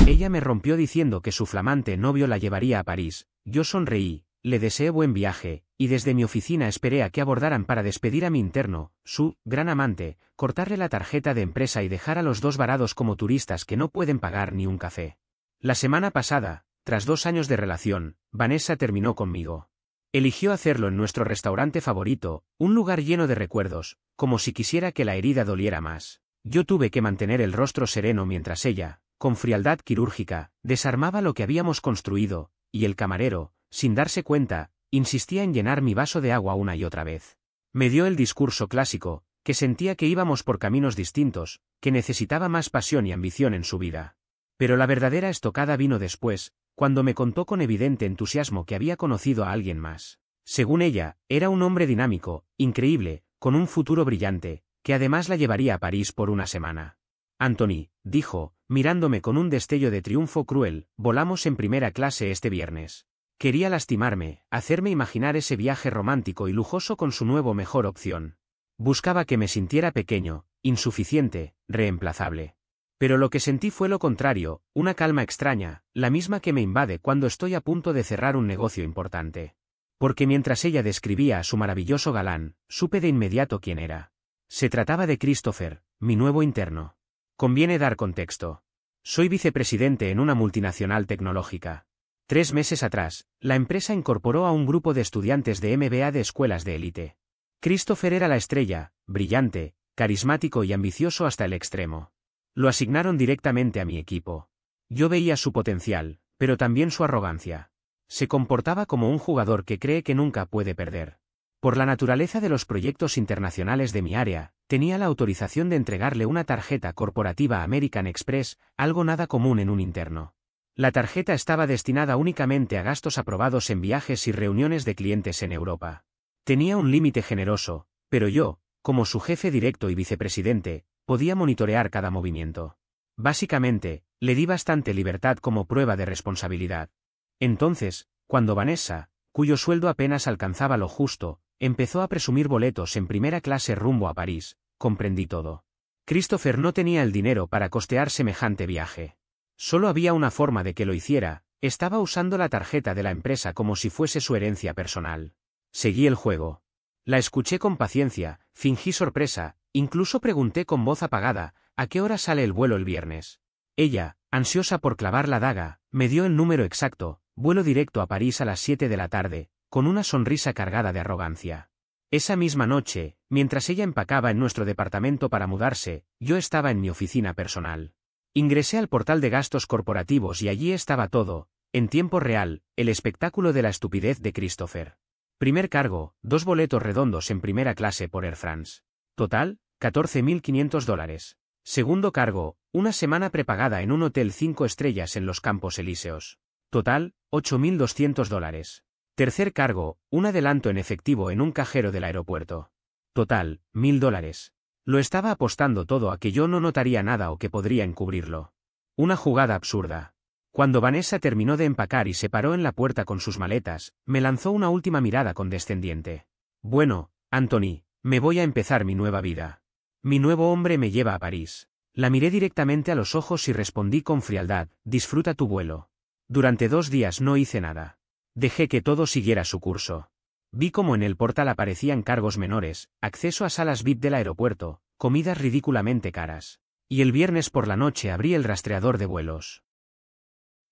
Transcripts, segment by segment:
Ella me rompió diciendo que su flamante novio la llevaría a París. Yo sonreí, le deseé buen viaje, y desde mi oficina esperé a que abordaran para despedir a mi interno, su gran amante, cortarle la tarjeta de empresa y dejar a los dos varados como turistas que no pueden pagar ni un café. La semana pasada, tras 2 años de relación, Vanessa terminó conmigo. Eligió hacerlo en nuestro restaurante favorito, un lugar lleno de recuerdos, como si quisiera que la herida doliera más. Yo tuve que mantener el rostro sereno mientras ella, con frialdad quirúrgica, desarmaba lo que habíamos construido, y el camarero, sin darse cuenta, insistía en llenar mi vaso de agua una y otra vez. Me dio el discurso clásico, que sentía que íbamos por caminos distintos, que necesitaba más pasión y ambición en su vida. Pero la verdadera estocada vino después, cuando me contó con evidente entusiasmo que había conocido a alguien más. Según ella, era un hombre dinámico, increíble, con un futuro brillante, que además la llevaría a París por una semana. Anthony, dijo, mirándome con un destello de triunfo cruel, volamos en primera clase este viernes. Quería lastimarme, hacerme imaginar ese viaje romántico y lujoso con su nuevo mejor opción. Buscaba que me sintiera pequeño, insuficiente, reemplazable. Pero lo que sentí fue lo contrario, una calma extraña, la misma que me invade cuando estoy a punto de cerrar un negocio importante. Porque mientras ella describía a su maravilloso galán, supe de inmediato quién era. Se trataba de Christopher, mi nuevo interno. Conviene dar contexto. Soy vicepresidente en una multinacional tecnológica. 3 meses atrás, la empresa incorporó a un grupo de estudiantes de MBA de escuelas de élite. Christopher era la estrella, brillante, carismático y ambicioso hasta el extremo. Lo asignaron directamente a mi equipo. Yo veía su potencial, pero también su arrogancia. Se comportaba como un jugador que cree que nunca puede perder. Por la naturaleza de los proyectos internacionales de mi área, tenía la autorización de entregarle una tarjeta corporativa American Express, algo nada común en un interno. La tarjeta estaba destinada únicamente a gastos aprobados en viajes y reuniones de clientes en Europa. Tenía un límite generoso, pero yo, como su jefe directo y vicepresidente, podía monitorear cada movimiento. Básicamente, le di bastante libertad como prueba de responsabilidad. Entonces, cuando Vanessa, cuyo sueldo apenas alcanzaba lo justo, empezó a presumir boletos en primera clase rumbo a París, comprendí todo. Christopher no tenía el dinero para costear semejante viaje. Solo había una forma de que lo hiciera, estaba usando la tarjeta de la empresa como si fuese su herencia personal. Seguí el juego. La escuché con paciencia, fingí sorpresa, incluso pregunté con voz apagada, ¿a qué hora sale el vuelo el viernes? Ella, ansiosa por clavar la daga, me dio el número exacto, vuelo directo a París a las 7 de la tarde, con una sonrisa cargada de arrogancia. Esa misma noche, mientras ella empacaba en nuestro departamento para mudarse, yo estaba en mi oficina personal. Ingresé al portal de gastos corporativos y allí estaba todo, en tiempo real, el espectáculo de la estupidez de Christopher. Primer cargo, 2 boletos redondos en primera clase por Air France. Total, $14.500. Segundo cargo, una semana prepagada en un hotel 5 estrellas en los Campos Elíseos. Total, $8.200. Tercer cargo, un adelanto en efectivo en un cajero del aeropuerto. Total, $1.000. Lo estaba apostando todo a que yo no notaría nada o que podría encubrirlo. Una jugada absurda. Cuando Vanessa terminó de empacar y se paró en la puerta con sus maletas, me lanzó una última mirada condescendiente. Bueno, Anthony, me voy a empezar mi nueva vida. Mi nuevo hombre me lleva a París. La miré directamente a los ojos y respondí con frialdad, disfruta tu vuelo. Durante 2 días no hice nada. Dejé que todo siguiera su curso. Vi cómo en el portal aparecían cargos menores, acceso a salas VIP del aeropuerto, comidas ridículamente caras. Y el viernes por la noche abrí el rastreador de vuelos.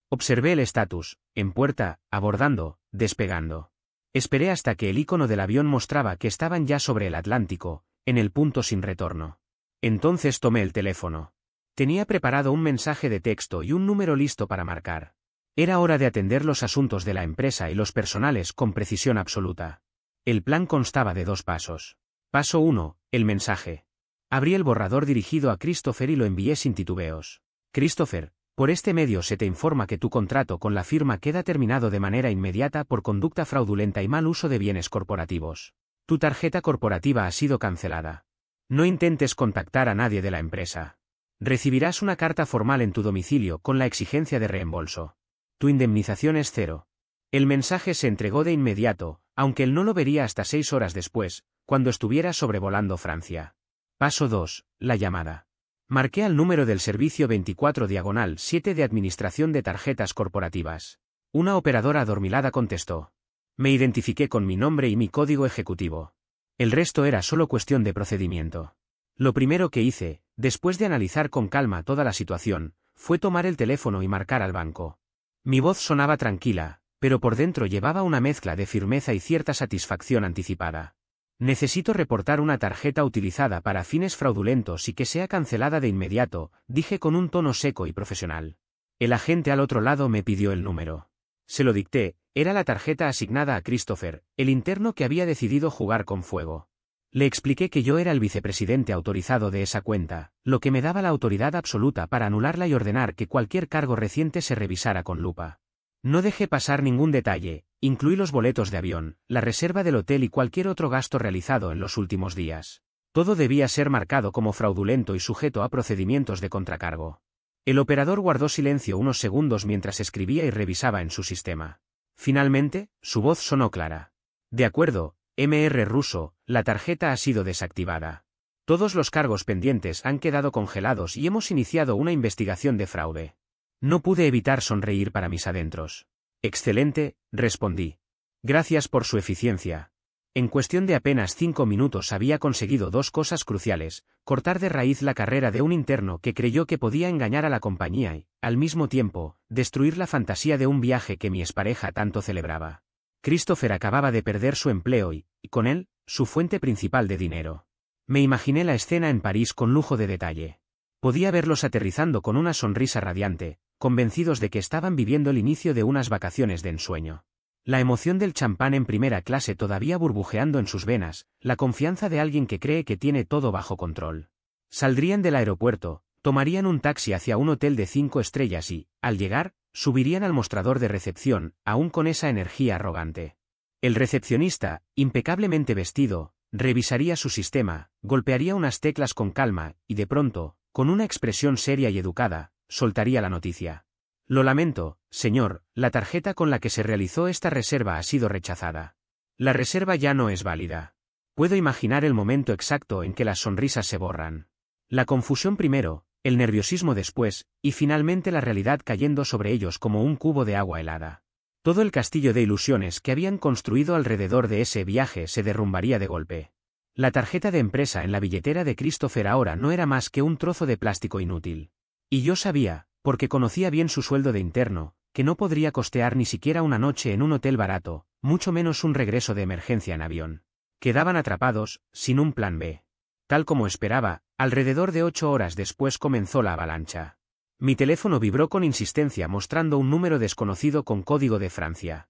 Observé el estatus, en puerta, abordando, despegando. Esperé hasta que el icono del avión mostraba que estaban ya sobre el Atlántico, en el punto sin retorno. Entonces tomé el teléfono. Tenía preparado un mensaje de texto y un número listo para marcar. Era hora de atender los asuntos de la empresa y los personales con precisión absoluta. El plan constaba de 2 pasos. Paso 1, el mensaje. Abrí el borrador dirigido a Christopher y lo envié sin titubeos. Christopher, por este medio se te informa que tu contrato con la firma queda terminado de manera inmediata por conducta fraudulenta y mal uso de bienes corporativos. Tu tarjeta corporativa ha sido cancelada. No intentes contactar a nadie de la empresa. Recibirás una carta formal en tu domicilio con la exigencia de reembolso. Tu indemnización es 0. El mensaje se entregó de inmediato, aunque él no lo vería hasta 6 horas después, cuando estuviera sobrevolando Francia. Paso 2, la llamada. Marqué al número del servicio 24/7 de administración de tarjetas corporativas. Una operadora adormilada contestó. Me identifiqué con mi nombre y mi código ejecutivo. El resto era solo cuestión de procedimiento. Lo primero que hice, después de analizar con calma toda la situación, fue tomar el teléfono y marcar al banco. Mi voz sonaba tranquila, pero por dentro llevaba una mezcla de firmeza y cierta satisfacción anticipada. Necesito reportar una tarjeta utilizada para fines fraudulentos y que sea cancelada de inmediato, dije con un tono seco y profesional. El agente al otro lado me pidió el número. Se lo dicté, era la tarjeta asignada a Christopher, el interno que había decidido jugar con fuego. Le expliqué que yo era el vicepresidente autorizado de esa cuenta, lo que me daba la autoridad absoluta para anularla y ordenar que cualquier cargo reciente se revisara con lupa. No dejé pasar ningún detalle, incluí los boletos de avión, la reserva del hotel y cualquier otro gasto realizado en los últimos días. Todo debía ser marcado como fraudulento y sujeto a procedimientos de contracargo. El operador guardó silencio unos segundos mientras escribía y revisaba en su sistema. Finalmente, su voz sonó clara. De acuerdo, Mr. Russo, la tarjeta ha sido desactivada. Todos los cargos pendientes han quedado congelados y hemos iniciado una investigación de fraude. No pude evitar sonreír para mis adentros. Excelente, respondí. Gracias por su eficiencia. En cuestión de apenas 5 minutos había conseguido dos cosas cruciales: cortar de raíz la carrera de un interno que creyó que podía engañar a la compañía y, al mismo tiempo, destruir la fantasía de un viaje que mi expareja tanto celebraba. Christopher acababa de perder su empleo y, con él, su fuente principal de dinero. Me imaginé la escena en París con lujo de detalle. Podía verlos aterrizando con una sonrisa radiante, convencidos de que estaban viviendo el inicio de unas vacaciones de ensueño. La emoción del champán en primera clase todavía burbujeando en sus venas, la confianza de alguien que cree que tiene todo bajo control. Saldrían del aeropuerto, tomarían un taxi hacia un hotel de 5 estrellas y, al llegar, subirían al mostrador de recepción, aún con esa energía arrogante. El recepcionista, impecablemente vestido, revisaría su sistema, golpearía unas teclas con calma, y de pronto, con una expresión seria y educada, soltaría la noticia. Lo lamento, señor, la tarjeta con la que se realizó esta reserva ha sido rechazada. La reserva ya no es válida. Puedo imaginar el momento exacto en que las sonrisas se borran. La confusión primero, el nerviosismo después, y finalmente la realidad cayendo sobre ellos como un cubo de agua helada. Todo el castillo de ilusiones que habían construido alrededor de ese viaje se derrumbaría de golpe. La tarjeta de empresa en la billetera de Christopher ahora no era más que un trozo de plástico inútil. Y yo sabía, porque conocía bien su sueldo de interno, que no podría costear ni siquiera una noche en un hotel barato, mucho menos un regreso de emergencia en avión. Quedaban atrapados, sin un plan B. Tal como esperaba, alrededor de 8 horas después comenzó la avalancha. Mi teléfono vibró con insistencia mostrando un número desconocido con código de Francia.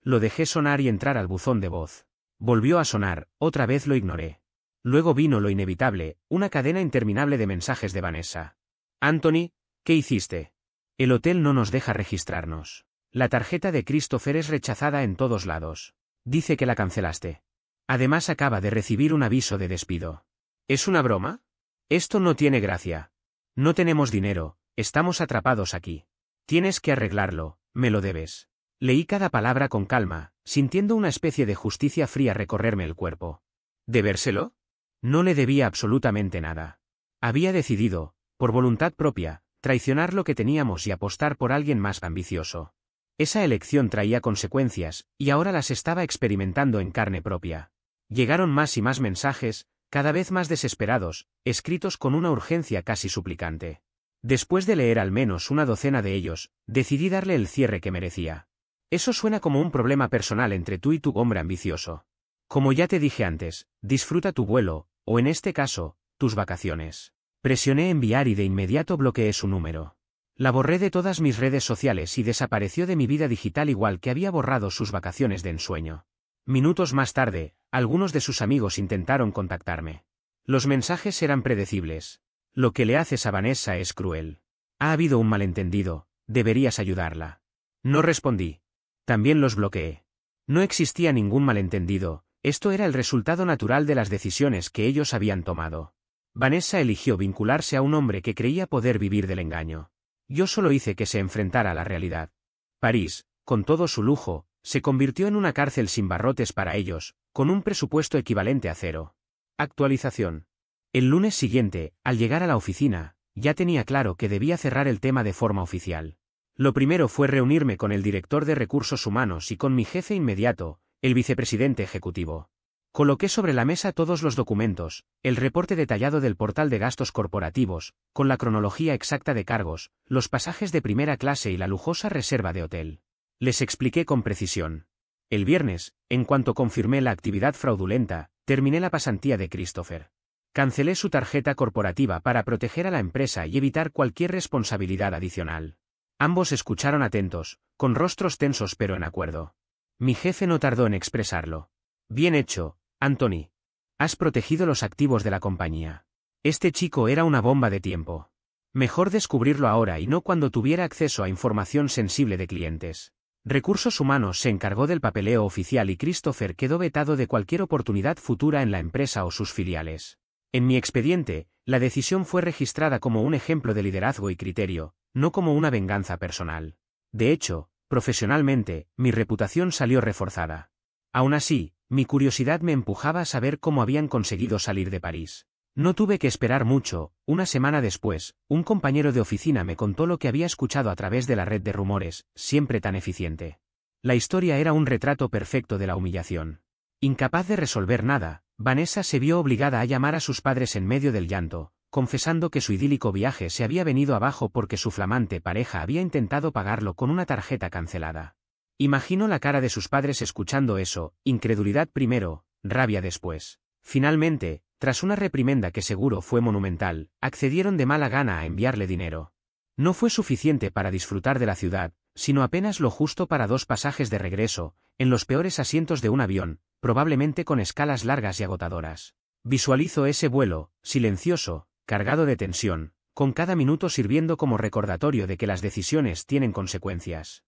Lo dejé sonar y entrar al buzón de voz. Volvió a sonar, otra vez lo ignoré. Luego vino lo inevitable, una cadena interminable de mensajes de Vanessa. Anthony, ¿qué hiciste? El hotel no nos deja registrarnos. La tarjeta de Christopher es rechazada en todos lados. Dice que la cancelaste. Además acaba de recibir un aviso de despido. ¿Es una broma? Esto no tiene gracia. No tenemos dinero, estamos atrapados aquí. Tienes que arreglarlo, me lo debes. Leí cada palabra con calma, sintiendo una especie de justicia fría recorrerme el cuerpo. ¿Debérselo? No le debía absolutamente nada. Había decidido, por voluntad propia, traicionar lo que teníamos y apostar por alguien más ambicioso. Esa elección traía consecuencias, y ahora las estaba experimentando en carne propia. Llegaron más y más mensajes, cada vez más desesperados, escritos con una urgencia casi suplicante. Después de leer al menos una docena de ellos, decidí darle el cierre que merecía. Eso suena como un problema personal entre tú y tu hombre ambicioso. Como ya te dije antes, disfruta tu vuelo, o en este caso, tus vacaciones. Presioné enviar y de inmediato bloqueé su número. La borré de todas mis redes sociales y desapareció de mi vida digital igual que había borrado sus vacaciones de ensueño. Minutos más tarde, algunos de sus amigos intentaron contactarme. Los mensajes eran predecibles. Lo que le haces a Vanessa es cruel. Ha habido un malentendido, deberías ayudarla. No respondí. También los bloqueé. No existía ningún malentendido, esto era el resultado natural de las decisiones que ellos habían tomado. Vanessa eligió vincularse a un hombre que creía poder vivir del engaño. Yo solo hice que se enfrentara a la realidad. París, con todo su lujo, se convirtió en una cárcel sin barrotes para ellos, con un presupuesto equivalente a cero. Actualización. El lunes siguiente, al llegar a la oficina, ya tenía claro que debía cerrar el tema de forma oficial. Lo primero fue reunirme con el director de recursos humanos y con mi jefe inmediato, el vicepresidente ejecutivo. Coloqué sobre la mesa todos los documentos, el reporte detallado del portal de gastos corporativos, con la cronología exacta de cargos, los pasajes de primera clase y la lujosa reserva de hotel. Les expliqué con precisión. El viernes, en cuanto confirmé la actividad fraudulenta, terminé la pasantía de Christopher. Cancelé su tarjeta corporativa para proteger a la empresa y evitar cualquier responsabilidad adicional. Ambos escucharon atentos, con rostros tensos pero en acuerdo. Mi jefe no tardó en expresarlo. Bien hecho, Anthony. Has protegido los activos de la compañía. Este chico era una bomba de tiempo. Mejor descubrirlo ahora y no cuando tuviera acceso a información sensible de clientes. Recursos Humanos se encargó del papeleo oficial y Christopher quedó vetado de cualquier oportunidad futura en la empresa o sus filiales. En mi expediente, la decisión fue registrada como un ejemplo de liderazgo y criterio, no como una venganza personal. De hecho, profesionalmente, mi reputación salió reforzada. Aún así, mi curiosidad me empujaba a saber cómo habían conseguido salir de París. No tuve que esperar mucho, una semana después, un compañero de oficina me contó lo que había escuchado a través de la red de rumores, siempre tan eficiente. La historia era un retrato perfecto de la humillación. Incapaz de resolver nada, Vanessa se vio obligada a llamar a sus padres en medio del llanto, confesando que su idílico viaje se había venido abajo porque su flamante pareja había intentado pagarlo con una tarjeta cancelada. Imagino la cara de sus padres escuchando eso, incredulidad primero, rabia después. Finalmente, tras una reprimenda que seguro fue monumental, accedieron de mala gana a enviarle dinero. No fue suficiente para disfrutar de la ciudad, sino apenas lo justo para 2 pasajes de regreso, en los peores asientos de un avión, probablemente con escalas largas y agotadoras. Visualizo ese vuelo, silencioso, cargado de tensión, con cada minuto sirviendo como recordatorio de que las decisiones tienen consecuencias.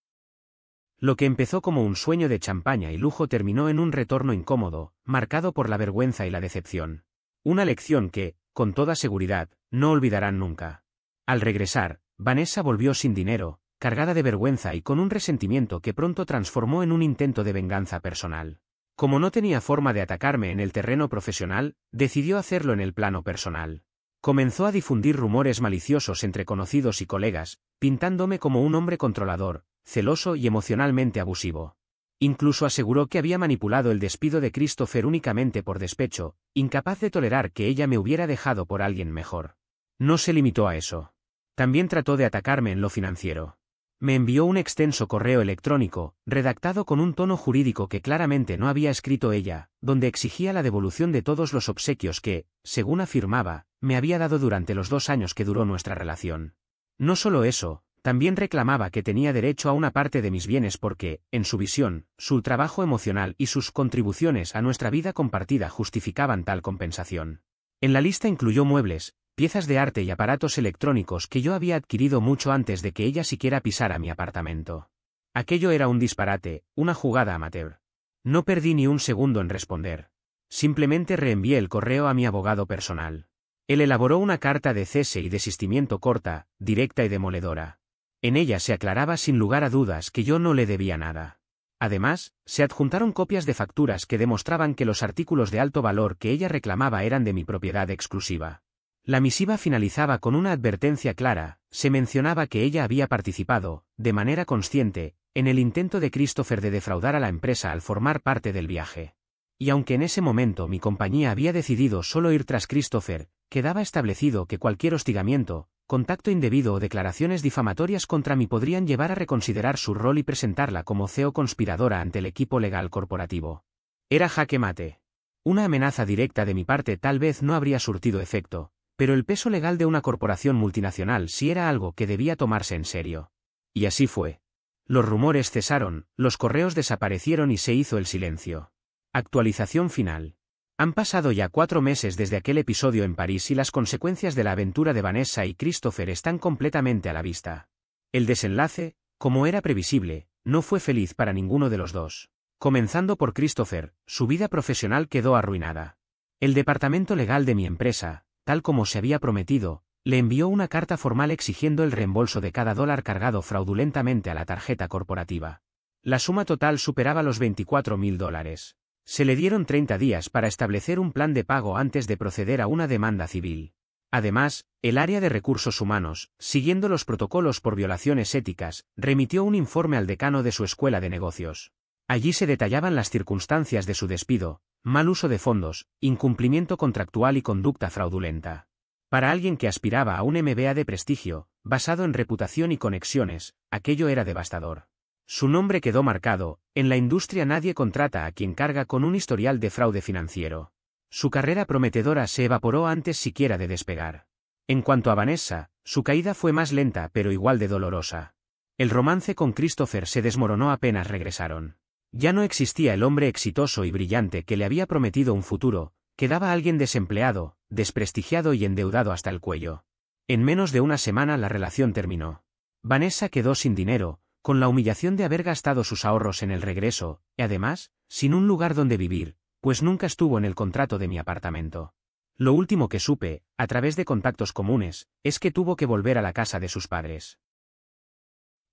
Lo que empezó como un sueño de champaña y lujo terminó en un retorno incómodo, marcado por la vergüenza y la decepción. Una lección que, con toda seguridad, no olvidarán nunca. Al regresar, Vanessa volvió sin dinero, cargada de vergüenza y con un resentimiento que pronto transformó en un intento de venganza personal. Como no tenía forma de atacarme en el terreno profesional, decidió hacerlo en el plano personal. Comenzó a difundir rumores maliciosos entre conocidos y colegas, pintándome como un hombre controlador, celoso y emocionalmente abusivo. Incluso aseguró que había manipulado el despido de Christopher únicamente por despecho, incapaz de tolerar que ella me hubiera dejado por alguien mejor. No se limitó a eso. También trató de atacarme en lo financiero. Me envió un extenso correo electrónico, redactado con un tono jurídico que claramente no había escrito ella, donde exigía la devolución de todos los obsequios que, según afirmaba, me había dado durante los 2 años que duró nuestra relación. No solo eso, también reclamaba que tenía derecho a una parte de mis bienes porque, en su visión, su trabajo emocional y sus contribuciones a nuestra vida compartida justificaban tal compensación. En la lista incluyó muebles, piezas de arte y aparatos electrónicos que yo había adquirido mucho antes de que ella siquiera pisara mi apartamento. Aquello era un disparate, una jugada amateur. No perdí ni un segundo en responder. Simplemente reenvié el correo a mi abogado personal. Él elaboró una carta de cese y desistimiento corta, directa y demoledora. En ella se aclaraba sin lugar a dudas que yo no le debía nada. Además, se adjuntaron copias de facturas que demostraban que los artículos de alto valor que ella reclamaba eran de mi propiedad exclusiva. La misiva finalizaba con una advertencia clara, se mencionaba que ella había participado, de manera consciente, en el intento de Christopher de defraudar a la empresa al formar parte del viaje. Y aunque en ese momento mi compañía había decidido solo ir tras Christopher, quedaba establecido que cualquier hostigamiento, contacto indebido o declaraciones difamatorias contra mí podrían llevar a reconsiderar su rol y presentarla como CEO conspiradora ante el equipo legal corporativo. Era jaque mate. Una amenaza directa de mi parte tal vez no habría surtido efecto, pero el peso legal de una corporación multinacional sí era algo que debía tomarse en serio. Y así fue. Los rumores cesaron, los correos desaparecieron y se hizo el silencio. Actualización final. Han pasado ya 4 meses desde aquel episodio en París y las consecuencias de la aventura de Vanessa y Christopher están completamente a la vista. El desenlace, como era previsible, no fue feliz para ninguno de los dos. Comenzando por Christopher, su vida profesional quedó arruinada. El departamento legal de mi empresa, tal como se había prometido, le envió una carta formal exigiendo el reembolso de cada dólar cargado fraudulentamente a la tarjeta corporativa. La suma total superaba los $24.000. Se le dieron 30 días para establecer un plan de pago antes de proceder a una demanda civil. Además, el área de recursos humanos, siguiendo los protocolos por violaciones éticas, remitió un informe al decano de su escuela de negocios. Allí se detallaban las circunstancias de su despido, mal uso de fondos, incumplimiento contractual y conducta fraudulenta. Para alguien que aspiraba a un MBA de prestigio, basado en reputación y conexiones, aquello era devastador. Su nombre quedó marcado, en la industria nadie contrata a quien carga con un historial de fraude financiero. Su carrera prometedora se evaporó antes siquiera de despegar. En cuanto a Vanessa, su caída fue más lenta pero igual de dolorosa. El romance con Christopher se desmoronó apenas regresaron. Ya no existía el hombre exitoso y brillante que le había prometido un futuro, quedaba alguien desempleado, desprestigiado y endeudado hasta el cuello. En menos de una semana la relación terminó. Vanessa quedó sin dinero, con la humillación de haber gastado sus ahorros en el regreso, y además, sin un lugar donde vivir, pues nunca estuvo en el contrato de mi apartamento. Lo último que supe, a través de contactos comunes, es que tuvo que volver a la casa de sus padres.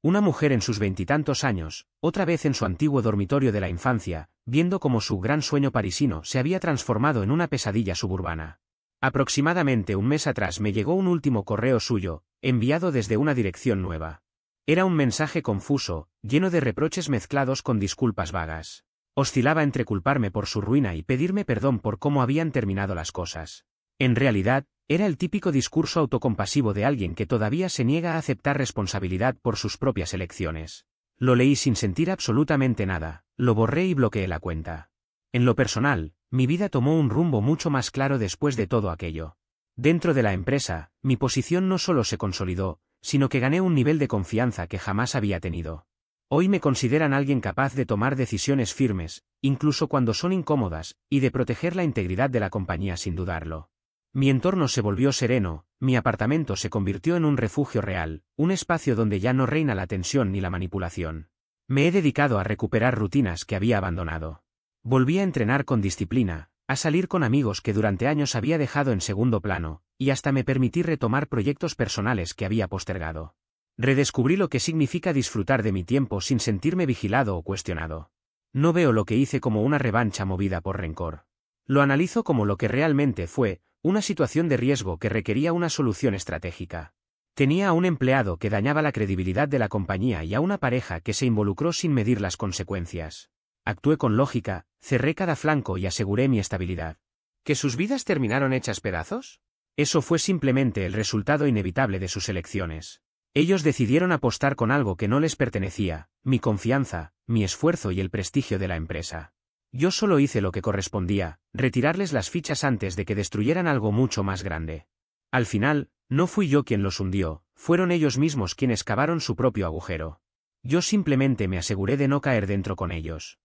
Una mujer en sus 20 años, otra vez en su antiguo dormitorio de la infancia, viendo cómo su gran sueño parisino se había transformado en una pesadilla suburbana. Aproximadamente un mes atrás me llegó un último correo suyo, enviado desde una dirección nueva. Era un mensaje confuso, lleno de reproches mezclados con disculpas vagas. Oscilaba entre culparme por su ruina y pedirme perdón por cómo habían terminado las cosas. En realidad, era el típico discurso autocompasivo de alguien que todavía se niega a aceptar responsabilidad por sus propias elecciones. Lo leí sin sentir absolutamente nada, lo borré y bloqueé la cuenta. En lo personal, mi vida tomó un rumbo mucho más claro después de todo aquello. Dentro de la empresa, mi posición no solo se consolidó, sino que gané un nivel de confianza que jamás había tenido. Hoy me consideran alguien capaz de tomar decisiones firmes, incluso cuando son incómodas, y de proteger la integridad de la compañía sin dudarlo. Mi entorno se volvió sereno, mi apartamento se convirtió en un refugio real, un espacio donde ya no reina la tensión ni la manipulación. Me he dedicado a recuperar rutinas que había abandonado. Volví a entrenar con disciplina, a salir con amigos que durante años había dejado en segundo plano, y hasta me permití retomar proyectos personales que había postergado. Redescubrí lo que significa disfrutar de mi tiempo sin sentirme vigilado o cuestionado. No veo lo que hice como una revancha movida por rencor. Lo analizo como lo que realmente fue, una situación de riesgo que requería una solución estratégica. Tenía a un empleado que dañaba la credibilidad de la compañía y a una pareja que se involucró sin medir las consecuencias. Actué con lógica, cerré cada flanco y aseguré mi estabilidad. ¿Que sus vidas terminaron hechas pedazos? Eso fue simplemente el resultado inevitable de sus elecciones. Ellos decidieron apostar con algo que no les pertenecía, mi confianza, mi esfuerzo y el prestigio de la empresa. Yo solo hice lo que correspondía, retirarles las fichas antes de que destruyeran algo mucho más grande. Al final, no fui yo quien los hundió, fueron ellos mismos quienes cavaron su propio agujero. Yo simplemente me aseguré de no caer dentro con ellos.